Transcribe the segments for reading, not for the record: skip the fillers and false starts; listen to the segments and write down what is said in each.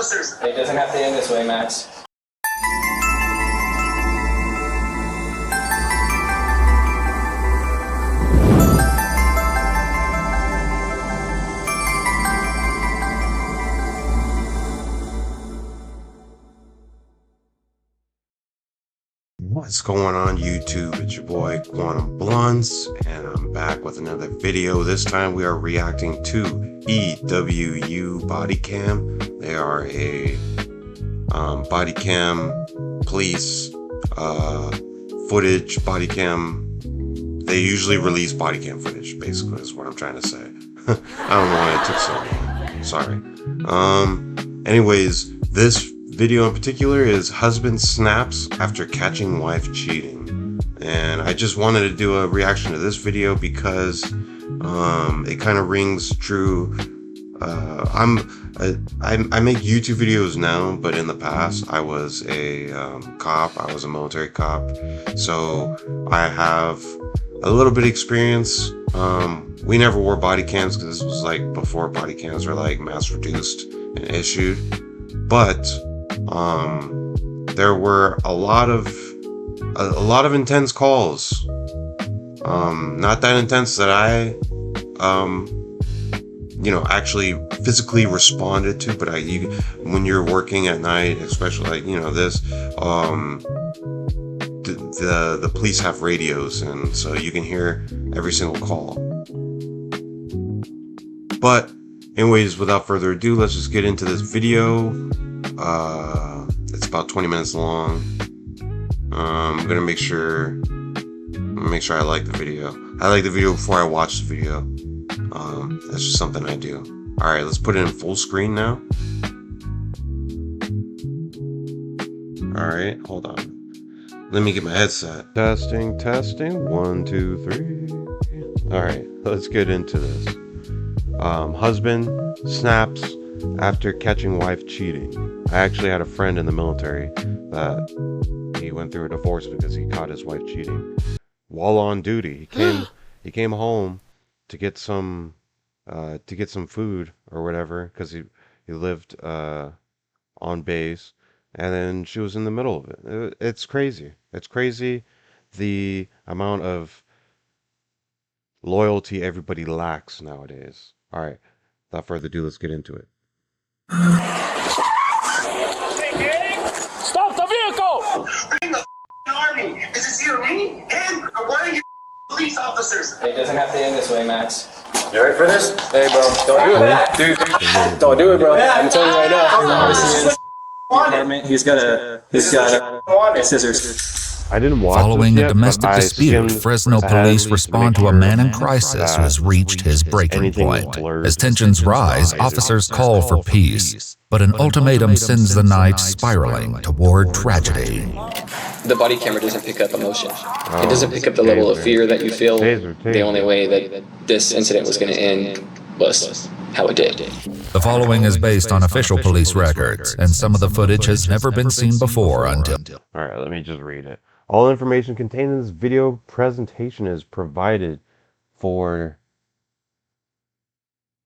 officers. It doesn't have to end this way, Max. What's going on YouTube? It's your boy Quantum Blunts, and I'm back with another video. This time we are reacting to EWU Bodycam. They are a bodycam police footage bodycam. They usually release bodycam footage, basically is what I'm trying to say. I don't know why it took so long. Sorry. Anyways, this video in particular is husband snaps after catching wife cheating, and I just wanted to do a reaction to this video because it kind of rings true. I make YouTube videos now, but in the past I was a cop. I was a military cop, so I have a little bit of experience. We never wore body cams because this was like before body cams were like mass produced and issued, but there were a lot of intense calls. Not that intense that I actually physically responded to, but when you're working at night, especially like this, the police have radios, and so you can hear every single call. But anyways, without further ado, let's just get into this video. It's about 20 minutes long. I'm gonna make sure I like the video. I like the video before I watch the video. That's just something I do. Alright, let's put it in full screen now. Alright, hold on. Let me get my headset. Testing. 1, 2, 3. Alright, let's get into this. Husband snaps after catching wife cheating. I actually had a friend in the military that he went through a divorce because he caught his wife cheating while on duty. He came home to get some food or whatever, because he lived on base, and then she was in the middle of it. It's crazy. It's crazy the amount of loyalty everybody lacks nowadays. All right, without further ado, let's get into it. Stop the vehicle! Bring the army. Is it you, me, him, or one of you police officers? It doesn't have to end this way, Max. You ready for this? Hey, bro, don't do it. Dude, don't do it, bro. I'm telling you right now. Department. He's got scissors. I didn't watch Following this a yet, domestic but I dispute, skimmed Fresno ahead police to respond make to a sure man in crisis who has reached his breaking anything point. blurred. As tensions rise, officers call for peace, but an ultimatum sends the night spiraling toward tragedy. The body camera doesn't pick up emotion. It doesn't pick up the level of fear that you feel. The only way that this incident was going to end was how it did. The following is based on official police records, and some of the footage has never been seen before until... Alright, let me just read it. All information contained in this video presentation is provided for...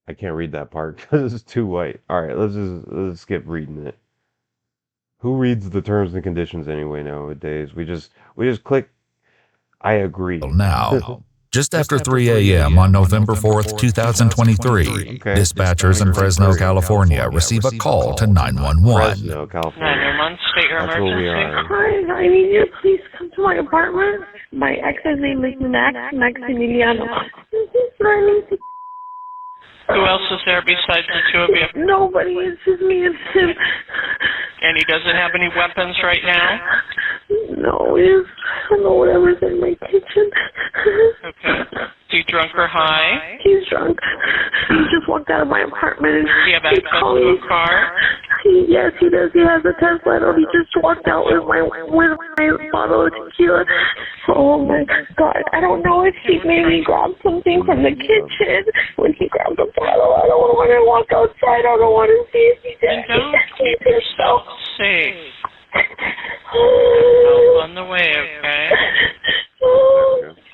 I can't read that part because it's too white. Alright, let's skip reading it. Who reads the terms and conditions anyway nowadays? We just click I agree. Now, just after 3 a.m. on November 4th, 2023, dispatchers in Fresno, California receive a call to 911. Fresno, California. 911, state your That's where we emergency. are. Hi, I need you to please come to my apartment. My ex's name is Maximiliano. He's threatening to... Who else is there besides the two of you? Nobody, it's just me and him. And he doesn't have any weapons right now? No, I don't know whatever's in my kitchen. Okay. Is he drunk or high? He's drunk. He just walked out of my apartment and Does he have access to a car? Yes, he does. He has a Tesla. He just walked out with my bottle of tequila. Oh my God! I don't know if he maybe grabbed something from the kitchen when he grabbed the bottle. I don't want to walk outside. I don't want to see if he did. And don't keep yourself safe. Help on the way, okay?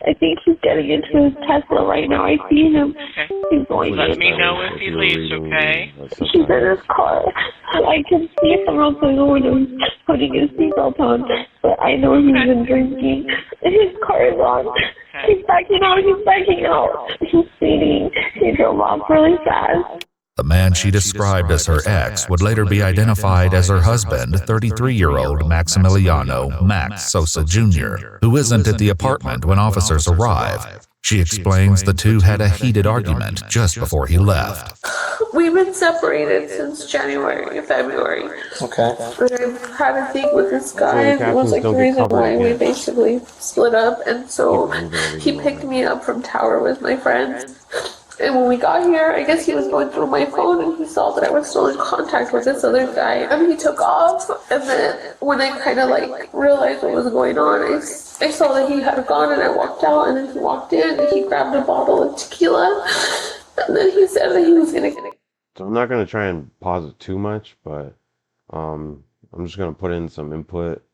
I think he's getting into his Tesla right now. I see him. Okay. He's going Let in. me know if he leaves, okay? He's in his car. I can see him outside when he's putting his seatbelt on, but I know he's been drinking. His car is on. He's backing out. He's backing out. He's speeding. He drove off really fast. The man she described as her ex would later be identified as her husband, 33-year-old Maximiliano Max Sosa Jr., who isn't at the apartment when officers arrive. She explains the two had a heated argument just before he left. We've been separated since January, February. Okay. But I've had a thing with this guy, and it was like the reason why we basically split up. And so he picked me up from Tower with my friends. And when we got here, I guess he was going through my phone and he saw that I was still in contact with this other guy. And he took off. And then when I kind of like realized what was going on, I saw that he had gone and I walked out. And then he walked in and he grabbed a bottle of tequila. And then he said that he was going to get it. So I'm not going to try and pause it too much, but I'm just going to put in some input.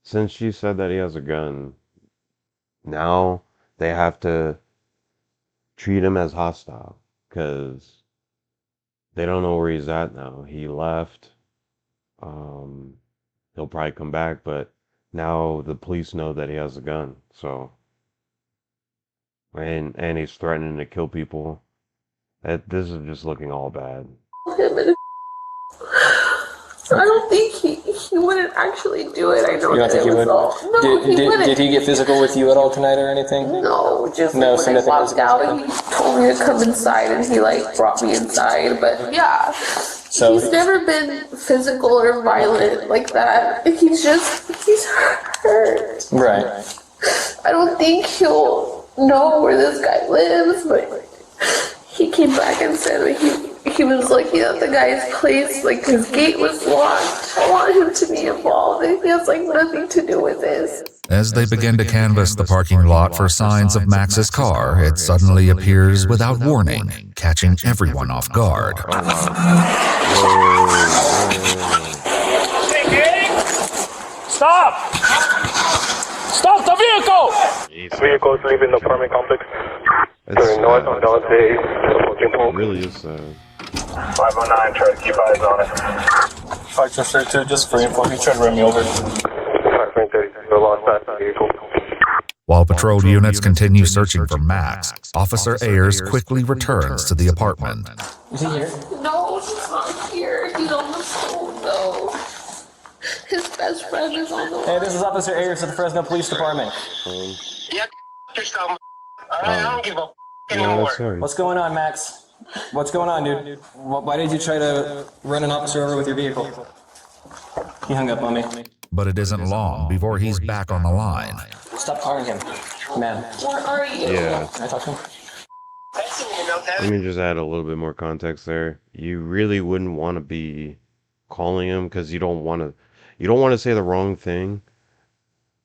Since she said that he has a gun, now they have to treat him as hostile because they don't know where he's at now. He left. He'll probably come back, but now the police know that he has a gun. So, and he's threatening to kill people. This is just looking all bad. I don't think he wouldn't actually do it. I know You don't think he would? No, he wouldn't. Did he get physical with you at all tonight or anything? No, just No, like so when I nothing walked physical. out, he told me to come inside and he like brought me inside. But yeah, So he's never been physical or violent like that. He's hurt. right. I don't think he'll know where this guy lives, but he came back and said that he was looking at the guy's place, like his gate was locked. I want him to be involved. He has like nothing to do with this. As they begin to canvass the parking lot for signs of Max's car, it suddenly appears without warning, catching everyone off guard. Stop! Stop the vehicle! Vehicles leaving the apartment complex. Turning north on Dante. It really is 509, try to keep eyes on it. 532, just for info, he tried to run me over. 532, lost that vehicle. While patrol units continue searching for Max, Officer Ayers quickly returns to the apartment. Is he here? No, he's not here. He's on the phone though. His best friend is on the line. Hey, this is Officer Ayers of the Fresno Police Department. Yeah, yourself. Alright, I don't give a anymore. What's going on, Max? What's going on, dude? Why did you try to run an officer over with your vehicle? He hung up on me. But it isn't long before he's back on the line. Stop calling him, ma'am. Where are you? Yeah. Can I talk to him? Let me just add a little bit more context there. You really wouldn't want to be calling him because you don't want to say the wrong thing.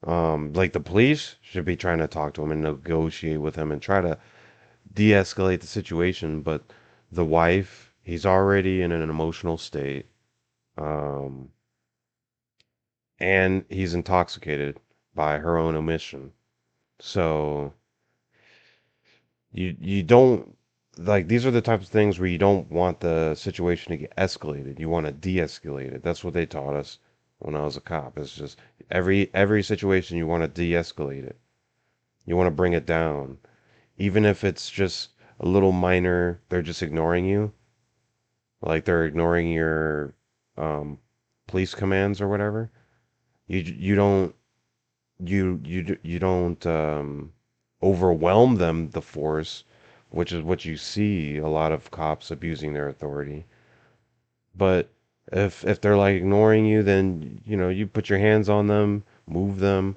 Like the police should be trying to talk to him and negotiate with him and try to de-escalate the situation, but the wife, he's already in an emotional state. And he's intoxicated by her own omission. So you don't, like, these are the types of things where you don't want the situation to get escalated. You want to de-escalate it. That's what they taught us when I was a cop. It's just every situation you want to de-escalate it. You want to bring it down. Even if it's just a little minor, they're just ignoring you. Like they're ignoring your police commands or whatever. You don't overwhelm them, the force, which is what you see a lot of cops abusing their authority. But if they're like ignoring you, then you put your hands on them, move them,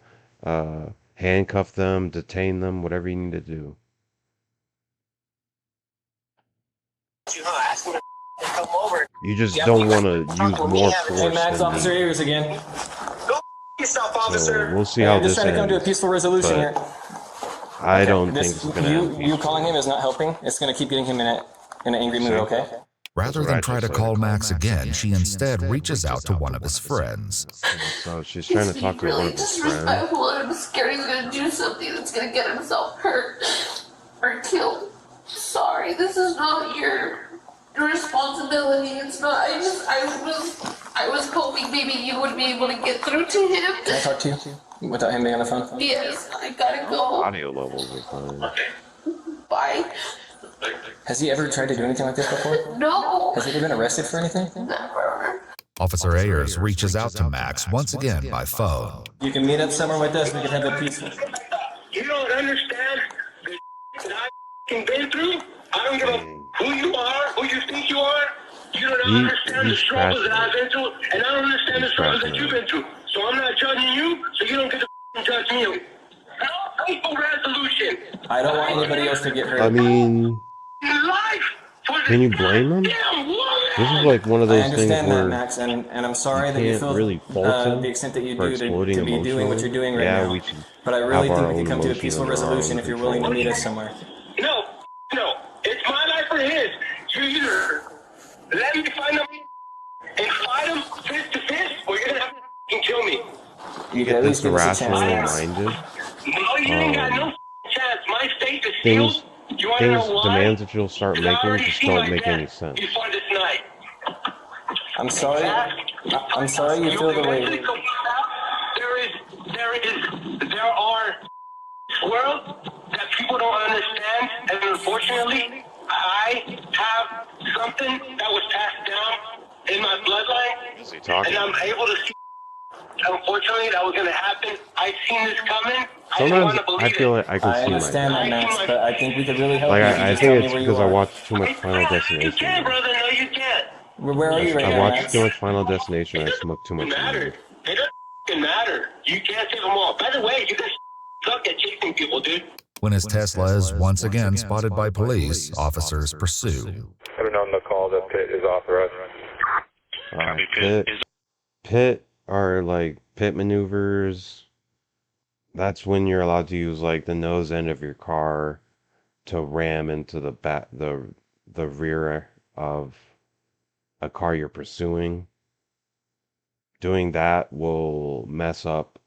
handcuff them, detain them, whatever you need to do. You just don't want to use more force. Hey, Max, Officer Ayers again. Go yourself, officer. So we'll see how I'm just this trying to come to a ends. peaceful resolution here. I don't think it's gonna end. You calling him is not helping. It's gonna keep getting him in an angry mood. Okay. Rather than try to call Max again, she instead reaches out to one of his friends. So she's trying to talk to one of his friends. Disrespectful, and I'm scared he's gonna do something that's gonna get himself hurt or killed. Sorry, this is not your responsibility. It's not. I was hoping maybe you would be able to get through to him. Can I talk to you without him being on the phone? Yes, I gotta go. Audio levels are fine. Bye. Has he ever tried to do anything like this before? No. Has he ever been arrested for anything? Never. Officer Ayers reaches out to Max once again by phone. You can meet up somewhere with us. We can have a peaceful. You don't understand the that I've been through. I don't give a who you are, who you think you are. You don't understand the struggles that I've been through, and I don't understand the struggles that you've been through. So I'm not judging you, so you don't get to judge me. No peaceful resolution. I don't want anybody else to get hurt. I mean, can you blame them? This is like one of those things that, where Max, and I'm sorry that you feel really fault the extent that you for do exploding to be doing what you're doing right now. we should but I really have think our we can own come to a emotions peaceful under our resolution own if you're willing to meet us somewhere. No. It's my life or his. You either let me find him and fight him fist to fist, or you're gonna have to kill me. You get this irrationally minded. No, you ain't got no chance. My state is sealed. You wanna know why? Demands that you'll start making just don't make any sense. Before this night. I'm sorry. I'm sorry you feel the way. There are world that people don't understand, and unfortunately, I have something that was passed down in my bloodline, Is he talking? and I'm able to see. Unfortunately, that was going to happen. I've seen this coming. Sometimes I feel like I can see understand that, Max, but I think we could really help like you. I think it's because I watched too much Final You Destination. can't, brother. No, you can't. Where are you right I now, watched Max? too much Final Destination. I smoked too much. It doesn't matter. You can't save them all. By the way, you guys suck at chasing people, dude. When his Tesla is once again spotted by police, officers pursue. Put it on the call that pit is authorized. Pit are like pit maneuvers. That's when you're allowed to use like the nose end of your car to ram into the rear of a car you're pursuing. Doing that will mess up.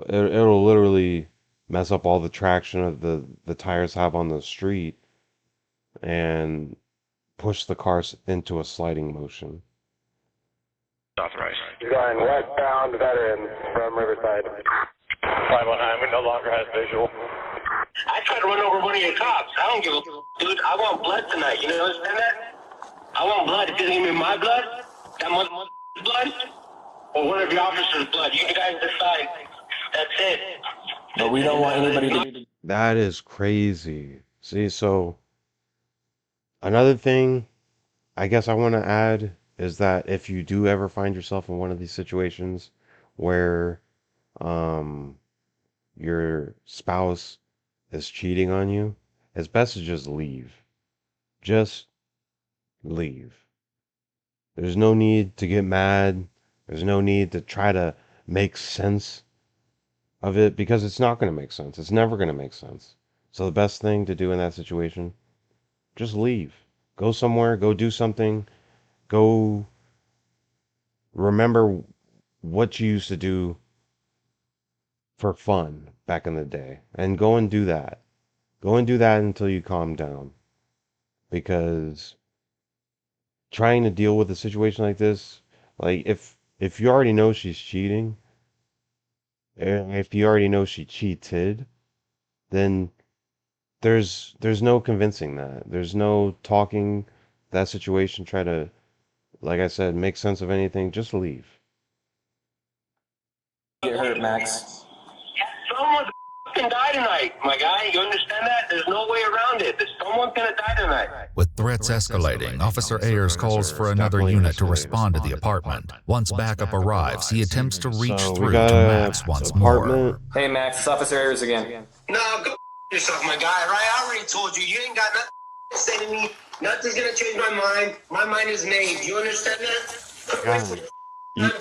It'll literally mess up all the traction of the tires have on the street and push the cars into a sliding motion. Authorized. Design westbound veterans from Riverside. 519, we no longer has visual. I tried to run over one of your cops. I don't give a dude. I want blood tonight. You understand that? I want blood. If you give me my blood, that mother's blood, or one of your officers' blood, you guys decide. That's it. But we don't want anybody to. That is crazy. See, so another thing I guess I want to add is that if you do ever find yourself in one of these situations where your spouse is cheating on you, it's best to just leave. Just leave. There's no need to get mad. There's no need to try to make sense of it because it's not going to make sense. It's never going to make sense. So the best thing to do in that situation, just leave. Go somewhere, go do something. Go remember what you used to do for fun back in the day and go and do that. Go and do that until you calm down. Because trying to deal with a situation like this, like if you already know she's cheating, if you already know she cheated, then there's no convincing that. There's no talking that situation, try to, like I said, make sense of anything. Just leave. Get hurt, Max. Someone's gonna die tonight, my guy. You understand that? There's no way around it. Someone's gonna die tonight. With threats escalating, Officer Ayers calls for another unit to respond to the apartment. Once backup arrives, he attempts to reach through to Max once more. Hey, Max, it's Officer Ayers again. No, go yourself, my guy, right? I already told you. You ain't got nothing to say to me. Nothing's gonna change my mind. My mind is made. You understand that?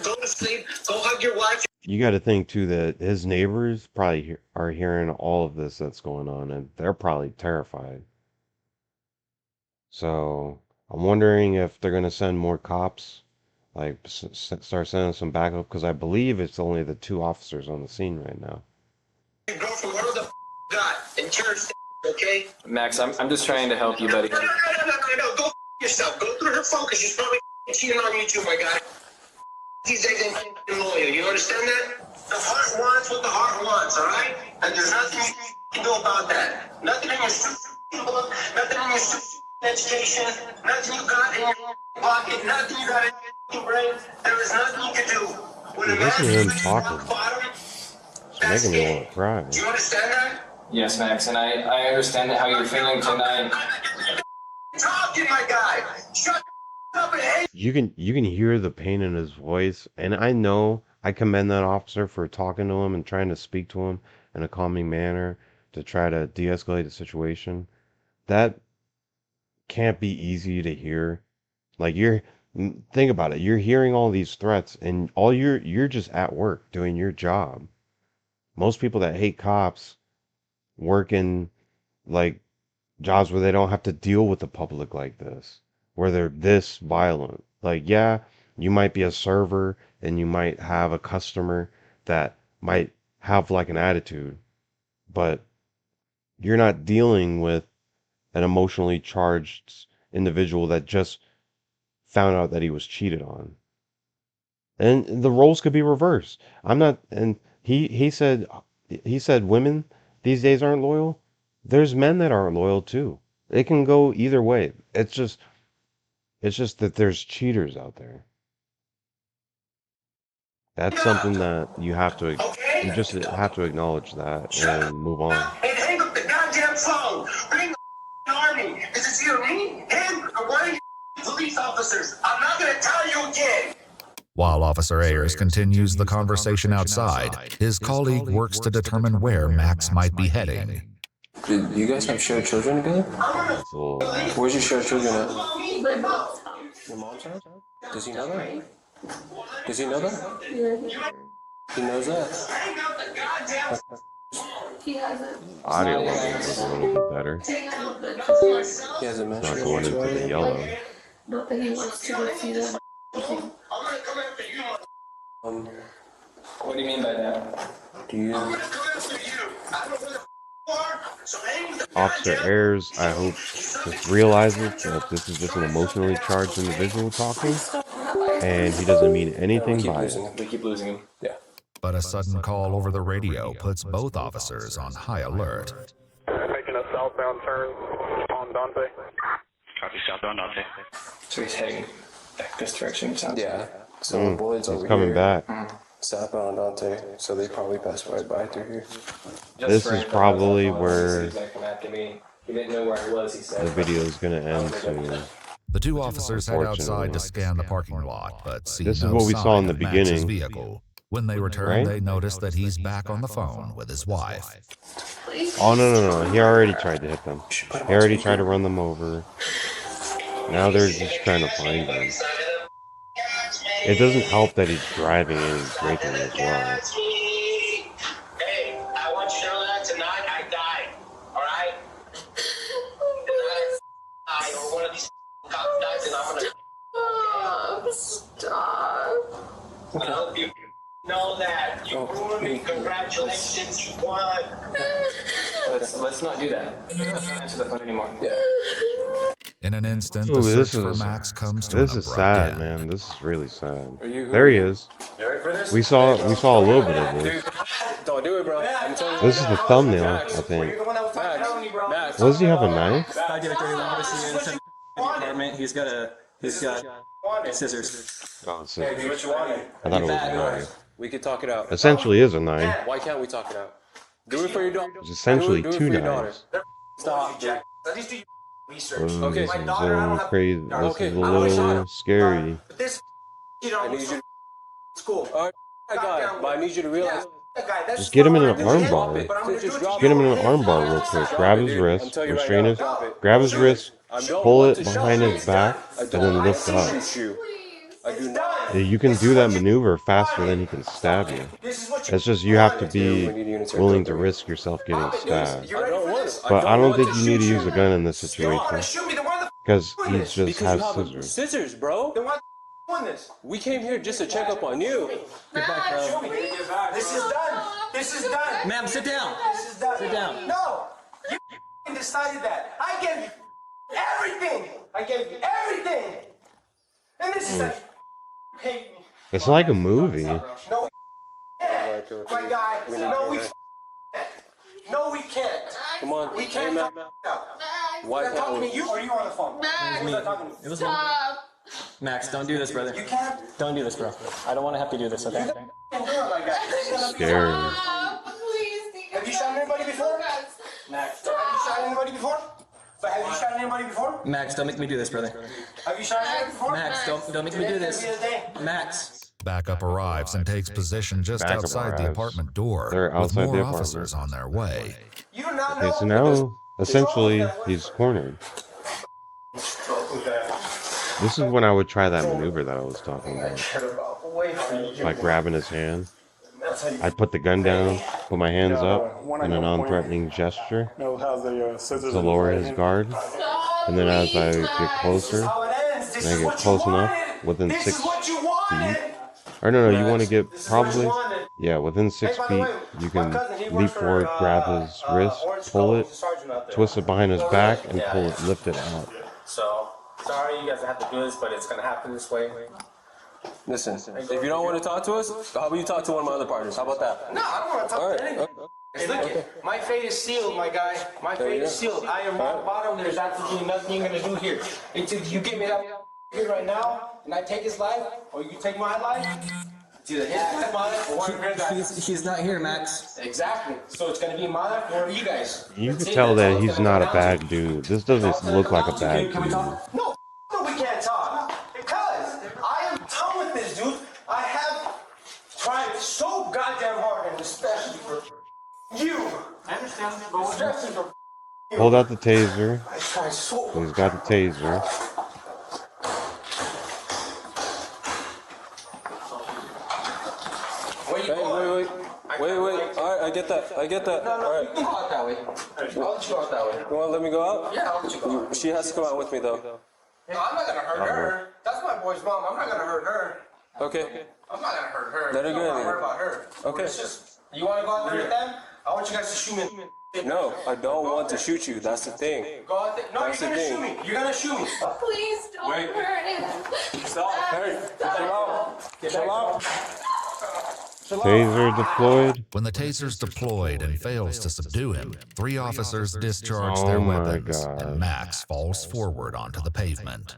Go to sleep. Go hug your wife. You got to think too that his neighbors probably are hearing all of this that's going on, and they're probably terrified. So I'm wondering if they're gonna send more cops, like start sending some backup, because I believe it's only the 2 officers on the scene right now. Go from whatever the got and turn, okay? Max, I'm just trying to help you, buddy. No. Go yourself. Go through her phone because she's probably cheating on you too, my guy. These days ain't loyal. You understand that? The heart wants what the heart wants, all right? And there's nothing you can do about that. Nothing in your nothing in your education, nothing you got in your pocket, nothing you got in your brain. There is nothing you can do. When a Listen to him talking. bottom, It's making me want to cry. do you understand that? Yes, Max, and I understand how you're feeling tonight. Talking, my guy. Shut up and hate. You can hear the pain in his voice, and I know I commend that officer for talking to him and trying to speak to him in a calming manner to try to de-escalate the situation. That can't be easy to hear. Like, think about it. You're hearing all these threats, and all you're just at work doing your job. Most people that hate cops work in like jobs where they don't have to deal with the public like this, where they're this violent. Like, yeah, you might be a server and you might have a customer that might have like an attitude, but you're not dealing with an emotionally charged individual that just found out that he was cheated on. And the roles could be reversed. I'm not, and he said women these days aren't loyal. There's men that aren't loyal too. It can go either way. It's just that there's cheaters out there. That's something that you just have to acknowledge that and move on. And hang up the goddamn phone. Bring the army. Is it either me, him, or one of you police officers? I'm not going to tell you again. While Officer Ayers continues the conversation outside, his colleague works to determine where Max might be heading. Do you guys have shared children together? So, Where's your shared children at? My mom's house. Your mom's house? Does he know that? Does he know that? Yeah, He knows that. he hasn't. audio is a little bit better. He hasn't mentioned He hasn't Not mentioned going into it. the yellow. not that he wants to go see them. What do you mean by that? Do you? Officer Ayers, I hope, just realizes that this is just an emotionally charged individual talking, and he doesn't mean anything by it. We keep losing him. Yeah. But a sudden call over the radio puts both officers on high alert. Making a southbound turn on Dante. Copy southbound Dante. So he's heading back this direction. Yeah. So Boyd's over He's coming here. back. Southbound Dante. So they probably passed right by through here. This is probably where He didn't know where I was, he said. the video is going to end soon. The 2 officers head outside to scan the parking lot, but see This is no what we saw in sign the of Max's beginning. vehicle. When they return, Right? they notice that he's back on the phone with his wife. Oh, no. He already tried to hit them. He already tried to run them over. Now they're just trying to find him. It doesn't help that he's driving and he's drinking as well. Hey, I want you to know that tonight I died. All right? I or one of these cops dies and I'm gonna. Stop. I hope you know that. You ruined me. Congratulations, you won. Let's not do that. Let's not answer the phone anymore. Yeah. In an instant, Ooh, the this search for is- Max comes to This an is abrupt sad, end. man. This is really sad. You There he is. You ready for this? We saw a little bit of this. Don't do it, bro. I'm telling you. This is the thumbnail, I think. Max. Does he have a knife? Department. He's got scissors. Oh, it's Hey, do what you want. I thought it was a knife. We could talk it out. Essentially is a knife. Why can't we talk it out? Do it for your daughter. It's essentially Do it 2 for your daughter. knives. Stop, dude. At least do your research. Oh, this is My daughter, I don't have. crazy. This Okay, is a I always shot little him. scary. But this, I need you to. school. Alright, that guy. But I need you to realize. That guy, that's Just get him in an not arm what bar. I do, but I'm gonna do it to Get him in an arm bar real quick. Grab his wrist, restrain his, grab his wrist, pull it behind his back, and then lift up. I do not. You can do that maneuver faster than he can stab you. It's just you have to be willing to risk yourself getting stabbed. I don't want it. But I don't think you need to use a gun in this You're all gonna situation. shoot me, then why the Because he just because has you have scissors. scissors, bro. Then why doing this? We came here just to check up on you. Get back, bro. This is done. This is done. Ma'am, sit down. This is done. Sit down. No. You decided that. I gave you everything. I gave you everything. And this is like hate me. It's like a movie. No, my guy. No, we can't. Come on. We can't talk now. Why Was I talking to you or are you on the phone? Was I talking to you? It was me. Max, don't do this, brother. You can't. Don't do this, bro. I don't want to have to do this, okay? You can't do it, my guy. Scary. Have you shot anybody before? Max, have you shot anybody before? But have you shot anybody before? Max, don't make me do this, brother. Have you shot anybody before? Max, don't make me do this. Max. Backup arrives and takes position just Backup outside the arrives. apartment door, They're with outside more the apartment. officers on their way. You do not know. Okay, so now, essentially, he's cornered. This is when I would try that maneuver that I was talking about. Like grabbing his hand. I'd put the gun down, put my hands up in a non-threatening gesture to lower his guard. And then as I get closer, and I get close enough, within 6 feet. Or no, you want to get probably, yeah, within 6 feet, you can leap forward, grab his wrist, pull it, twist it behind his back, and pull it, lift it out. So, sorry you guys have to do this, but it's gonna happen this way. Listen, if you don't want to talk to us, how about you talk to one of my other partners? How about that? No, I don't want to talk to anyone. Hey, look it, my fate is sealed, my guy. My fate is sealed. I am rock bottom. There's absolutely nothing you're gonna do here. Until you give me that here right now, and I take his life, or you take my life. It's either his life, my life, or one of your guys. He's not here, Max. Exactly. So it's gonna be my life or you guys. You can tell that he's not a bad dude. This doesn't look like a bad Can we dude. talk? No, we can't talk. Because I am done with this, dude. I have tried so goddamn hard, and especially for you. I understand. Especially for you. Hold out the taser. I tried so He's got the taser. Wait. Alright, I get that. No, Alright. you can go out that way. I'll let you go out that way. You want to let me go out? Yeah, I'll let you go out. She has to come out with me, though. No, I'm not gonna hurt her. That's my boy's mom. I'm not gonna hurt her. Okay. I'm not gonna hurt her. Let her I'm go not in worried there. about her. Okay. It's just, you wanna go out there with them? I want you guys to shoot me. No, I don't want to shoot you. That's the thing. Go out there. No, That's you're the gonna thing. shoot me. You're gonna shoot me. Please don't hurt him. Stop. Hey, chill out. Taser deployed. When the taser's deployed and fails to subdue him, 3 officers discharge their Oh my weapons, God. and Max falls forward onto the pavement.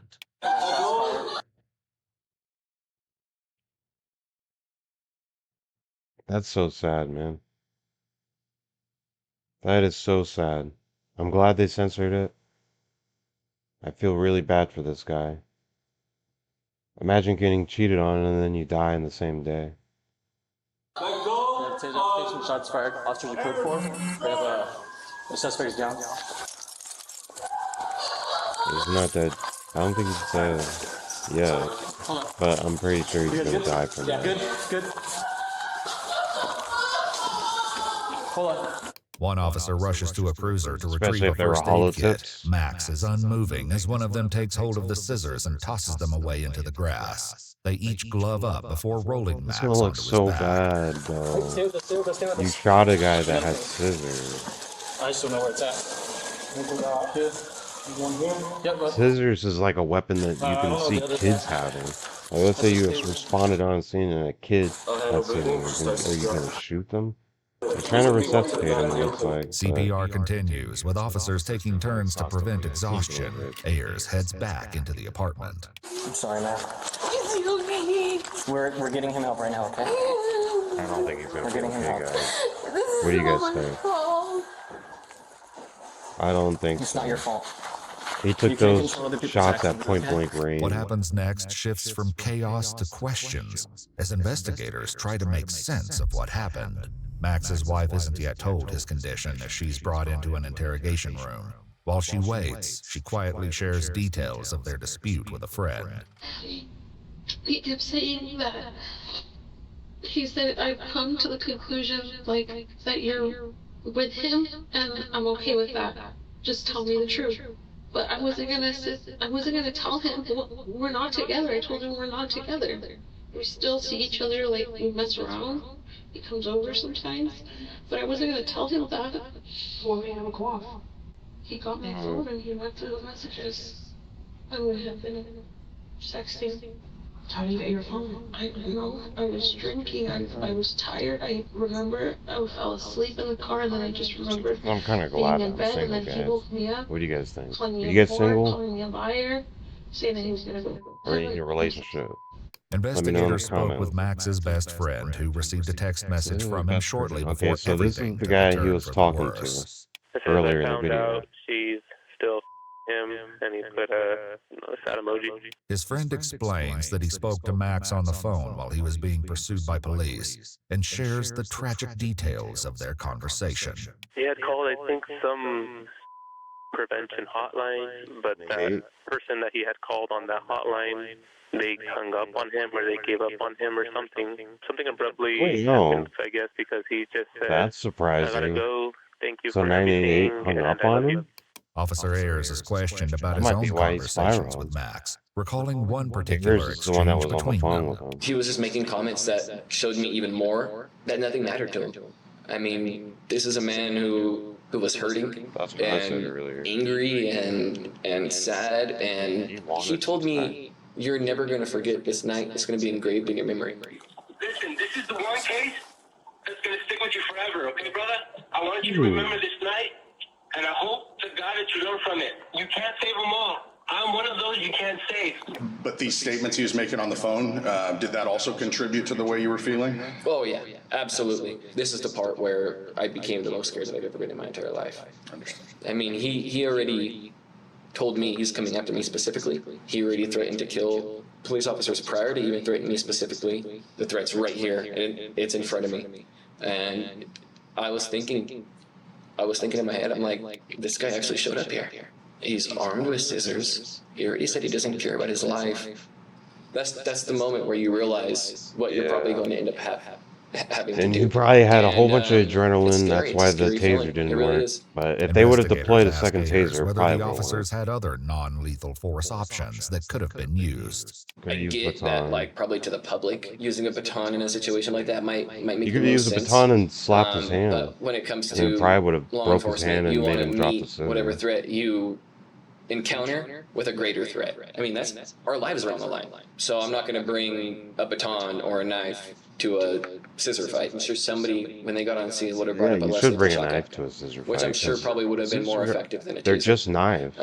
That's so sad, man. That is so sad. I'm glad they censored it. I feel really bad for this guy. Imagine getting cheated on and then you die in the same day. Some shots fired. Officers are code for. We have the suspect is down. He's not dead. I don't think he's dead yet. But I'm pretty sure he's gonna die from that. Good. Hold on. One officer rushes to a cruiser to Especially retrieve if a they were first hollow aid kit. tips. Max is unmoving as one of them takes hold of the scissors and tosses them away into the grass. They each glove up before rolling Max This one looks onto so his back. bad, though. You shot a guy that had scissors. I just don't know where it's at. Yep, go ahead. Scissors is like a weapon that you can see kids having. Like, let's say you responded on scene and a kid had scissors. Are you gonna shoot them? They're trying to resuscitate him, it looks like. CPR continues, with officers taking turns to prevent exhaustion. Ayers heads back into the apartment. I'm sorry, man. Is he okay? We're getting him out right now, okay? I don't think he's gonna be okay, guys. What do you guys think? I don't think It's so. not your fault. He took those shots at point blank range. What happens next shifts from chaos to questions as investigators try to make sense of what happened. Max's wife isn't yet told his condition as she's brought into an interrogation room. While she waits, she quietly shares details of their dispute with a friend. He kept saying that. He said, I've come to the conclusion, like, that you're with him, and I'm okay with that. Just tell me the truth. But I wasn't gonna tell him, we're not together. I told him we're not together. We still see each other, like, we mess around. He comes over sometimes. But I wasn't gonna tell him that. Well, we have a go off. He got my phone and he went through the messages. I would have been sexting. How did you get your phone? I don't know. I was drinking. I was tired. I remember I fell asleep in the car, and then I just remembered I'm kind of glad being in I'm bed, single, and then he guys. woke me up. What do you guys think? Calling me You a get whore, single? calling me a liar, saying that he was gonna go. Or in your relationship? Investigators spoke with Max's best friend, who received a text message from him shortly before so this is everything the took guy a he turn was for the talking to worse. earlier in the video. She's still him, and he put a sad emoji. His friend explains that he spoke to Max on the phone while he was being pursued by police and shares the tragic details of their conversation. He had called, I think, some prevention hotline, but that person that he had called on that hotline, they hung up on him, or they gave up on him, or something abruptly happened, I guess, because he just said, That's surprising. I gotta go, thank you so for 988 everything, hung up and I on love him? you. Officer Ayers is questioned about his That might be own why he conversations with Max, recalling one particular exchange between them. He was just making comments that showed me even more that nothing mattered to him. I mean, this is a man who was hurting and angry and sad, and he told me, "You're never going to forget this night. It's going to be engraved in your memory." Listen, this is the one case that's going to stick with you forever, okay, brother? I want you to remember this night, and I hope to God that you learn from it. You can't save them all. I'm one of those you can't save. But these statements he was making on the phone, did that also contribute to the way you were feeling? Oh, yeah, absolutely. This is the part where I became the most scared that I've ever been in my entire life. I mean, he already told me he's coming after me specifically. He already threatened to kill police officers prior to even threatening me specifically. The threat's right here, and it's in front of me. And I was thinking in my head, I'm like, this guy actually showed up here. He's armed with scissors. He already said he doesn't care about his life. That's the moment where you realize what you're probably going to end up having to do. And you probably had a whole bunch of adrenaline. That's why the taser didn't work. But if they would have deployed a second taser, whether the officers had other non-lethal force options that could have been used. I get that, like, probably to the public, using a baton in a situation like that might make you could use a baton and slap his hand. But when it comes and to then probably would have law broke his hand enforcement, and you made want him to drop the meet scissors. whatever threat you encounter with a greater threat. I mean, that's our lives are on the line. So I'm not going to bring a baton or a knife to a scissor fight. I'm sure somebody, when they got on scene, would have brought up a you less should lethal bring a shotgun, knife to a scissor fight. which I'm sure probably would have been more effective than a taser. They're just knives.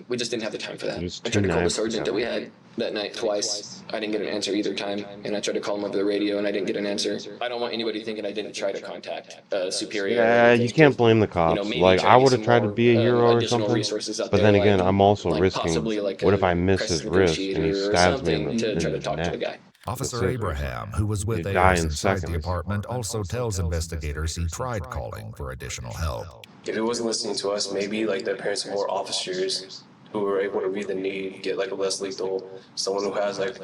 We just didn't have the time for that. Just I tried to call the knives sergeant that we had that night twice. I didn't get an answer either time, and I tried to call him over the radio, and I didn't get an answer. I don't want anybody thinking I didn't try to contact a superior. Yeah, you can't blame the cops. Like, I would have tried to be a hero or something, but then again, I'm also risking, what if I miss his wrist and he stabs me in the neck? Officer Abraham, who was with Ayers inside the apartment, also tells investigators he tried calling for additional help. If it wasn't listening to us, maybe like their parents were more officers who were able to read the need, get like a less lethal, someone who has like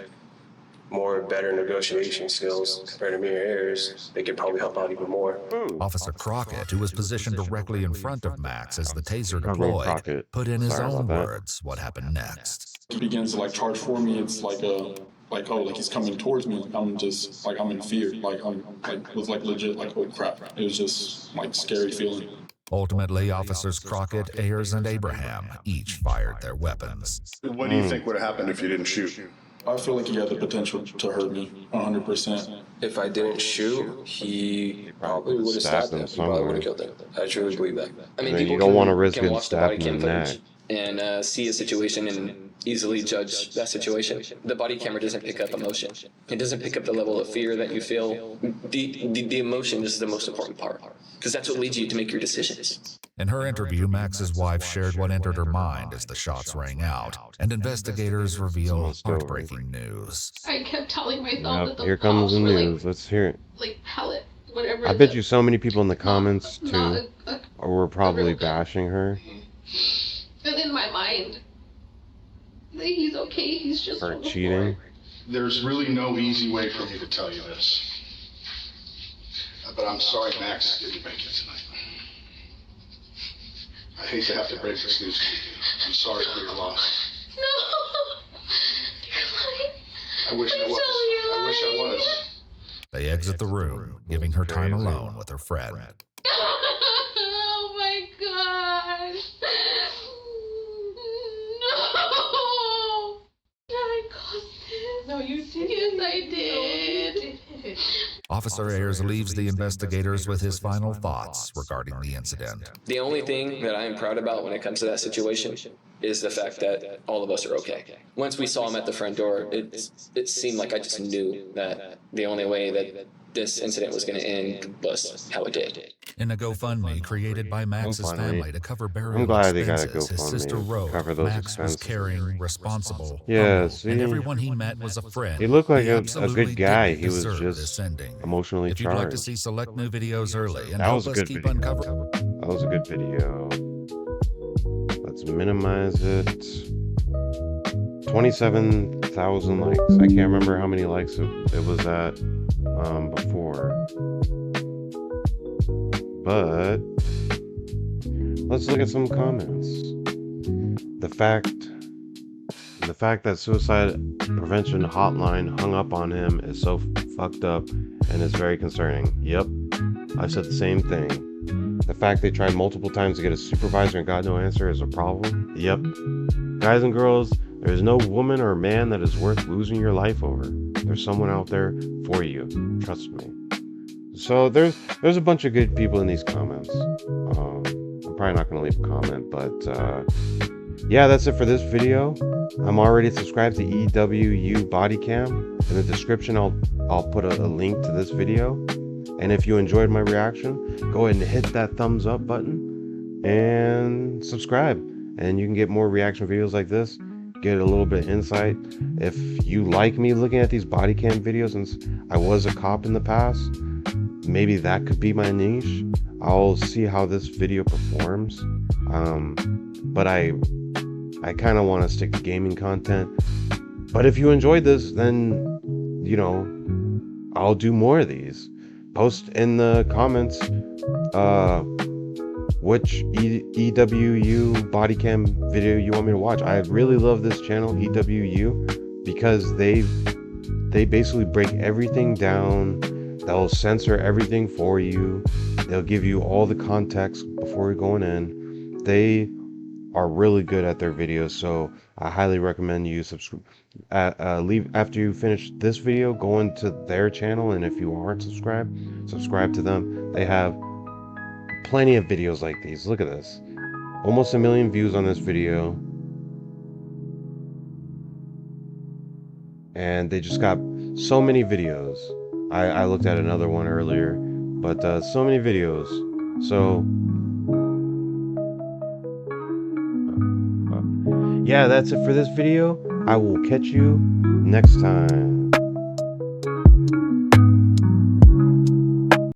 more better negotiation skills compared to me or Ayers, they could probably help out even more. Officer Crockett, who was positioned directly in front of Max as the taser deployed, put in his own words what happened next. He begins to like charge for me. It's like he's coming towards me. Like I'm in fear. It was like legit, like, oh crap. It was just like scary feeling. Ultimately, officers Crockett, Ayers, and Abraham each fired their weapons. What do you think would have happened if you didn't shoot? I feel like he had the potential to hurt me 100%. If I didn't shoot, he probably would have stabbed him. He probably would have killed him. I truly believe that. I mean, you people don't want to risk can getting watch the stabbed body in cam the footage neck. and see a situation and easily judge that situation. The body camera doesn't pick up emotion. It doesn't pick up the level of fear that you feel. The emotion is the most important part, because that's what leads you to make your decisions. In her interview, Max's wife shared what entered her mind as the shots rang out, and investigators reveal heartbreaking news. I kept telling myself that the Here comes the were, news. Let's hear it. like pellet, whatever. I bet you so many people in the comments too were probably bashing her. And in my mind, he's okay. He's just for cheating. There's really no easy way for me to tell you this, but I'm sorry Max didn't make it tonight. I hate to have to break this news to you. I'm sorry for your loss. No! I wish I was. They exit the room, giving her time alone with her friend. Oh my god! No! I caused this. No, you didn't. Yes, I did. Officer Ayers leaves the investigators with his final thoughts regarding the incident. The only thing that I am proud about when it comes to that situation is the fact that all of us are okay. Once we saw him at the front door, it seemed like I just knew that the only way that this incident was going to end was how it did. In a GoFundMe created by Max's family to cover burial I'm glad they got a expenses, his sister GoFundMe wrote, to cover those Max was expenses. caring, responsible, Yeah, humble, see? and everyone he met was a friend. He looked like a absolutely good guy. didn't He was deserve just this ending. emotionally If you'd like to charged. see select new videos early and That was help a us good keep video. uncovering. That was a good video. Let's minimize it. 27,000 likes. I can't remember how many likes it was at before. But let's look at some comments. The fact that suicide prevention hotline hung up on him is so fucked up and is very concerning. Yep, I've said the same thing. The fact they tried multiple times to get a supervisor and got no answer is a problem. Yep. Guys and girls, there is no woman or man that is worth losing your life over. There's someone out there for you. Trust me. So there's a bunch of good people in these comments. I'm probably not going to leave a comment, but yeah, that's it for this video. I'm already subscribed to EWU Bodycam. In the description, I'll put a link to this video. And if you enjoyed my reaction, go ahead and hit that thumbs up button and subscribe. And you can get more reaction videos like this, get a little bit of insight. If you like me looking at these body cam videos, since I was a cop in the past, maybe that could be my niche. I'll see how this video performs. But I kind of want to stick to gaming content. But if you enjoyed this, then, you know, I'll do more of these. Post in the comments which EWU Bodycam video you want me to watch. I really love this channel, EWU, because they basically break everything down. They'll censor everything for you. They'll give you all the context before you're going in. They are really good at their videos, so I highly recommend you subscribe. Leave after you finish this video, go into their channel, and if you aren't subscribed, subscribe to them. They have plenty of videos like these. Look at this, almost 1 million views on this video, and they just got so many videos. I looked at another one earlier, but so many videos. So yeah, that's it for this video. I will catch you next time.